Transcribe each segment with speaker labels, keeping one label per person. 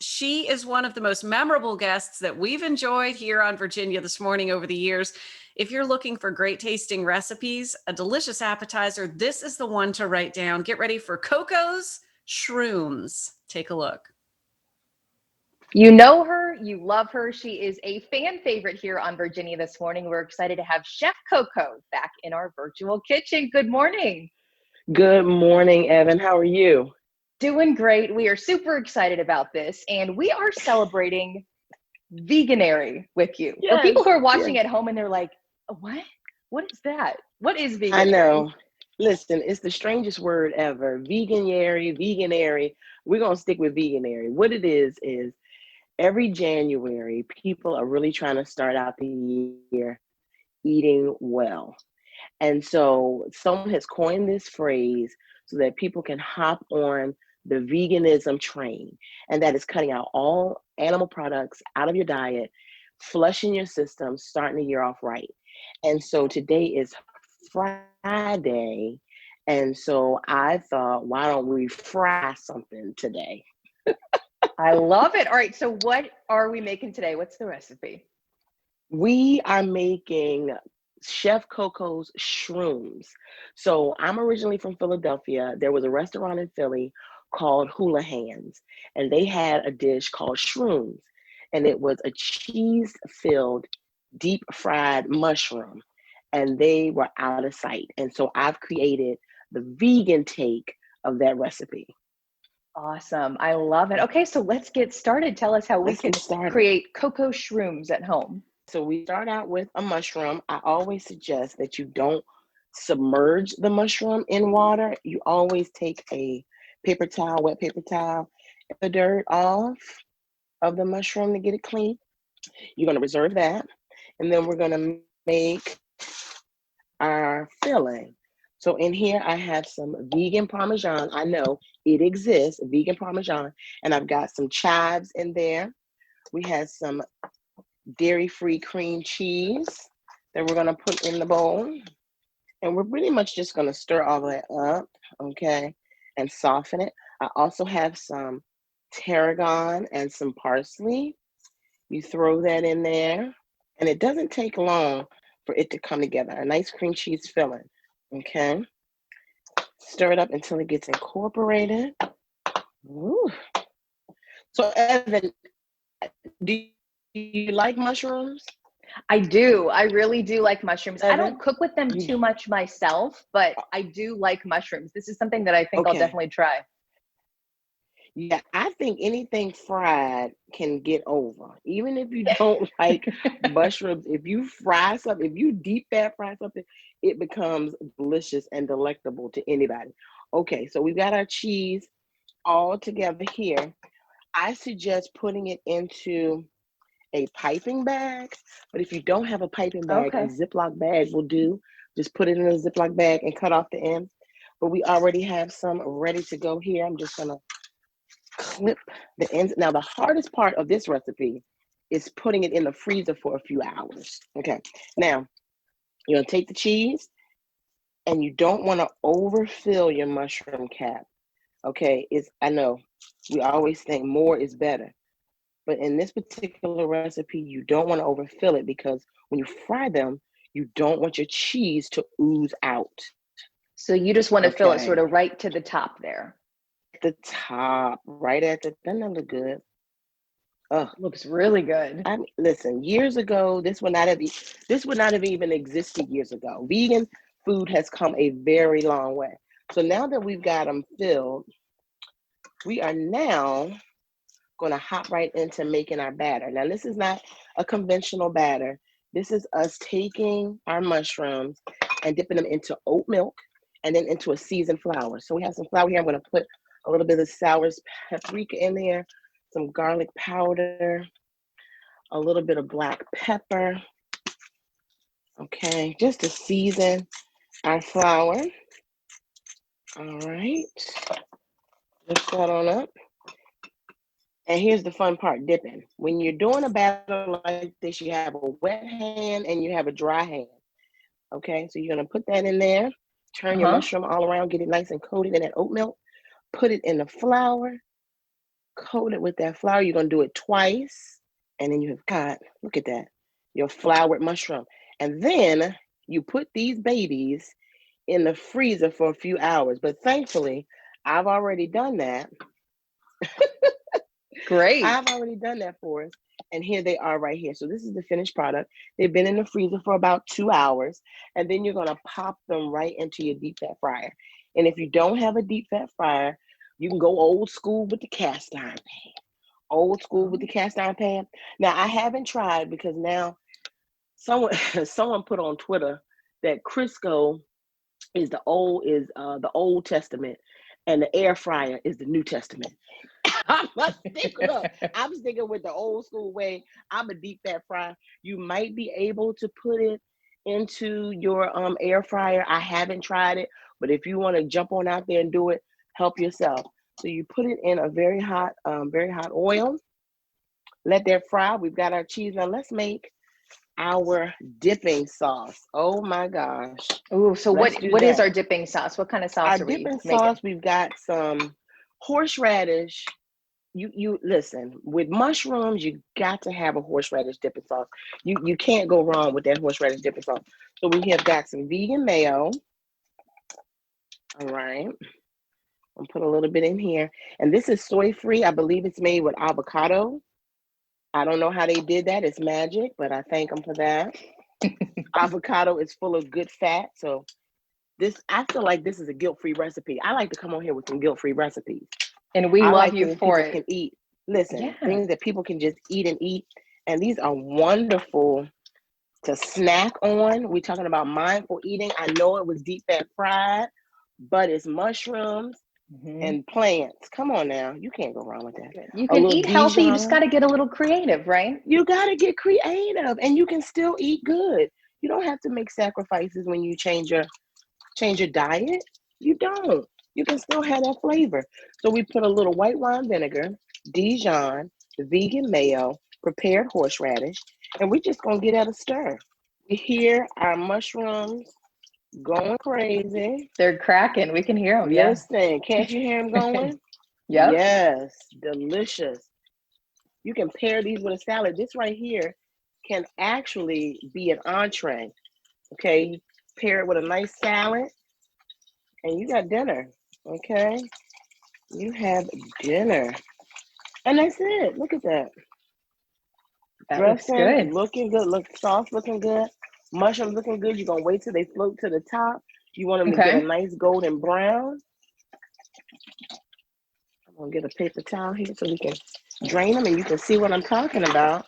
Speaker 1: She is one of the most memorable guests that we've enjoyed here on Virginia This Morning over the years. If you're looking for great tasting recipes, a delicious appetizer, this is the one to write down. Get ready for CoCo's Shrooms. Take a look.
Speaker 2: You know her, you love her. She is a fan favorite here on Virginia This Morning. We're excited to have Chef CoCo's back in our virtual kitchen. Good morning.
Speaker 3: Good morning, Evan. How are you?
Speaker 2: Doing great. We are super excited about this, and we are celebrating Veganuary with you. For
Speaker 3: Yes,
Speaker 2: people who are
Speaker 3: yes.
Speaker 2: watching at home and they're like, what? What is that? What is
Speaker 3: I
Speaker 2: Veganuary?
Speaker 3: know. Listen, it's the strangest word ever. Veganuary. We're going to stick with veganuary. What it is every January, people are really trying to start out the year eating well. And so someone has coined this phrase so that people can hop on the veganism train. And that is cutting out all animal products out of your diet, flushing your system, starting the year off right. And so today is Friday. And so I thought, why don't we fry something today?
Speaker 2: I love it. All right. So, what are we making today? What's the recipe?
Speaker 3: We are making Chef CoCo's Shrooms. So I'm originally from Philadelphia. There was a restaurant in Philly called Hula Hands, and they had a dish called Shrooms, and it was a cheese-filled, deep-fried mushroom, and they were out of sight. And so I've created the vegan take of that recipe.
Speaker 2: Awesome. I love it. Okay. So, let's get started. Tell us how we
Speaker 3: Let's
Speaker 2: can
Speaker 3: get started.
Speaker 2: create cocoa shrooms at home.
Speaker 3: So we start out with a mushroom. I always suggest that you don't submerge the mushroom in water. You always take a paper towel, wet paper towel, and the dirt off of the mushroom to get it clean. You're going to reserve that. And then we're going to make our filling. So in here, I have some vegan Parmesan. I know it exists, vegan Parmesan. And I've got some chives in there. We have some dairy-free cream cheese that we're going to put in the bowl. And we're pretty much just going to stir all that up, okay, and soften it. I also have some tarragon and some parsley. You throw that in there, and it doesn't take long for it to come together. A nice cream cheese filling, okay? Stir it up until it gets incorporated. Ooh. So, Evan, do you like mushrooms?
Speaker 2: I do. I really do like mushrooms. I don't
Speaker 3: Evan,
Speaker 2: cook with them
Speaker 3: you
Speaker 2: too much myself, but I do like mushrooms. This is something that I think I'll
Speaker 3: okay?
Speaker 2: definitely try.
Speaker 3: Yeah, I think anything fried can get over. Even if you don't like mushrooms, if you fry something, if you deep fat fry something, it becomes delicious and delectable to anybody. Okay, so we've got our cheese all together here. I suggest putting it into a piping bag, but if you don't have a piping bag, a
Speaker 2: Okay.
Speaker 3: Ziploc bag will do. Just put it in a Ziploc bag and cut off the ends. But we already have some ready to go here. I'm just gonna clip the ends. Now, the hardest part of this recipe is putting it in the freezer for a few hours. Okay. Now, you're gonna take the cheese and you don't want to overfill your mushroom cap. Okay. I know we always think more is better, but in this particular recipe, you don't want to overfill it because when you fry them, you don't want your cheese to ooze out.
Speaker 2: So you just want to fill it sort
Speaker 3: Okay.
Speaker 2: of right to the top there.
Speaker 3: At the top, right at the, doesn't that look good? Oh,
Speaker 2: Looks really good.
Speaker 3: I mean, listen, years ago, this would not have even existed years ago. Vegan food has come a very long way. So now that we've got them filled, we are now going to hop right into making our batter. Now, this is not a conventional batter. This is us taking our mushrooms and dipping them into oat milk and then into a seasoned flour. So we have some flour here. I'm going to put a little bit of sour paprika in there, some garlic powder, a little bit of black pepper, okay, just to season our flour. All right, lift that on up. And here's the fun part, dipping. When you're doing a batter like this, you have a wet hand and you have a dry hand. Okay, so you're gonna put that in there, turn your
Speaker 2: Uh-huh.
Speaker 3: mushroom all around, get it nice and coated in that oat milk, put it in the flour, coat it with that flour. You're going to do it twice. And then you have got, look at that, your floured mushroom. And then you put these babies in the freezer for a few hours. But thankfully, I've already done that.
Speaker 2: Great.
Speaker 3: I've already done that for us. And here they are right here. So this is the finished product. They've been in the freezer for about 2 hours. And then you're going to pop them right into your deep fat fryer. And if you don't have a deep fat fryer, you can go old school with the cast iron pan. Old school with the cast iron pan. Now, I haven't tried because now someone put on Twitter that Crisco is the Old Testament and the air fryer is the New Testament. I'm sticking with the old school way. I'm a deep fat fryer. You might be able to put it into your air fryer. I haven't tried it, but if you want to jump on out there and do it, help yourself. So you put it in a very hot oil. Let that fry. We've got our cheese. Now let's make our dipping sauce. Oh my gosh.
Speaker 2: Ooh, so what
Speaker 3: Let's do
Speaker 2: is
Speaker 3: that.
Speaker 2: our dipping sauce? What kind of sauce
Speaker 3: Our
Speaker 2: are we
Speaker 3: dipping
Speaker 2: making?
Speaker 3: sauce, we've got some horseradish. You listen, with mushrooms, you got to have a horseradish dipping sauce. You can't go wrong with that horseradish dipping sauce. So we have got some vegan mayo. All right. I'll put a little bit in here. And this is soy-free. I believe it's made with avocado. I don't know how they did that. It's magic, but I thank them for that. Avocado is full of good fat. So I feel like this is a guilt-free recipe. I like to come on here with some guilt-free recipes.
Speaker 2: And we
Speaker 3: I
Speaker 2: love
Speaker 3: like
Speaker 2: you
Speaker 3: things
Speaker 2: for
Speaker 3: people
Speaker 2: it.
Speaker 3: can eat. Listen,
Speaker 2: Yeah.
Speaker 3: things that people can just eat and eat. And these are wonderful to snack on. We're talking about mindful eating. I know it was deep fat fried, but it's mushrooms and plants. Come on now. You can't go wrong with that.
Speaker 2: You can eat healthy. You just got to get a little creative, right?
Speaker 3: You got to get creative and you can still eat good. You don't have to make sacrifices when you change your diet. You don't. You can still have that flavor. So we put a little white wine vinegar, Dijon, vegan mayo, prepared horseradish, and we're just going to get at a stir. We hear our mushrooms going crazy.
Speaker 2: They're cracking. We can hear them.
Speaker 3: Listen, can't you hear them going?
Speaker 2: Yep.
Speaker 3: Yes, delicious. You can pair these with a salad. This right here can actually be an entree. Okay, you pair it with a nice salad, and you got dinner. Okay, you have dinner, and that's it. Look at that.
Speaker 2: That looks good.
Speaker 3: Looking good. Look, sauce looking good. Mushrooms looking good. You're gonna wait till they float to the top. You want them to get a nice golden brown. I'm gonna get a paper towel here so we can drain them, and you can see what I'm talking about.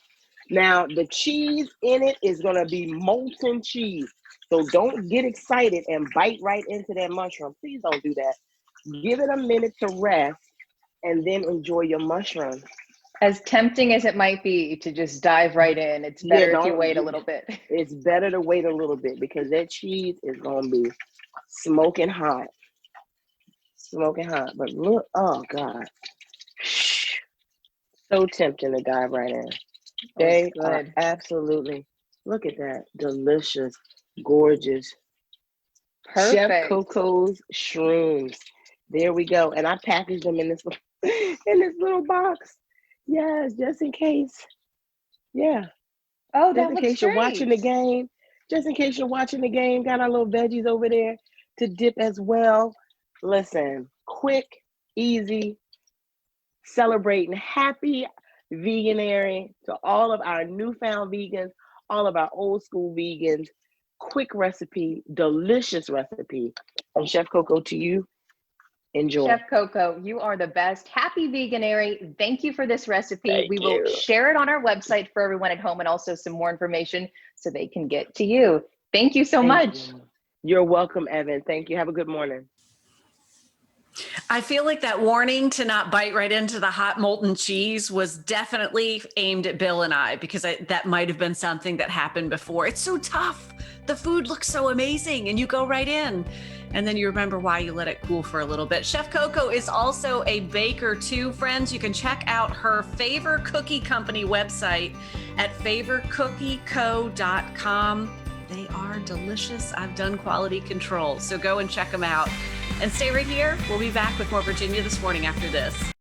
Speaker 3: Now, the cheese in it is gonna be molten cheese. So don't get excited and bite right into that mushroom. Please don't do that. Give it a minute to rest and then enjoy your mushroom.
Speaker 2: As tempting as it might be to just dive right in, it's better if you wait a little bit.
Speaker 3: It's better to wait a little bit because that cheese is going to be smoking hot. Smoking hot. But look, oh God. So tempting to dive right in. They are absolutely, look at that. Delicious, gorgeous.
Speaker 2: Perfect.
Speaker 3: Chef CoCo's Shrooms. There we go. And I packaged them in this little box. Yes, just in case. Yeah.
Speaker 2: Oh, that
Speaker 3: just in
Speaker 2: looks
Speaker 3: case
Speaker 2: great.
Speaker 3: you're watching the game. Just in case you're watching the game. Got our little veggies over there to dip as well. Listen, quick, easy, celebrating happy Veganuary to all of our newfound vegans, all of our old school vegans. Quick recipe, delicious recipe. And Chef Coco, to you, enjoy.
Speaker 2: Chef Coco, you are the best. Happy Veganuary. Thank you for this recipe. We will share it on our website for everyone at home and also some more information so they can get to you. Thank you so much.
Speaker 3: You're welcome, Evan. Thank you. Have a good morning.
Speaker 1: I feel like that warning to not bite right into the hot molten cheese was definitely aimed at Bill and I, because that might have been something that happened before. It's so tough. The food looks so amazing and you go right in. And then you remember why you let it cool for a little bit. Chef Coco is also a baker too, friends. You can check out her Favor Cookie Company website at favorcookieco.com. They are delicious. I've done quality control, so go and check them out. And stay right here. We'll be back with more Virginia This Morning after this.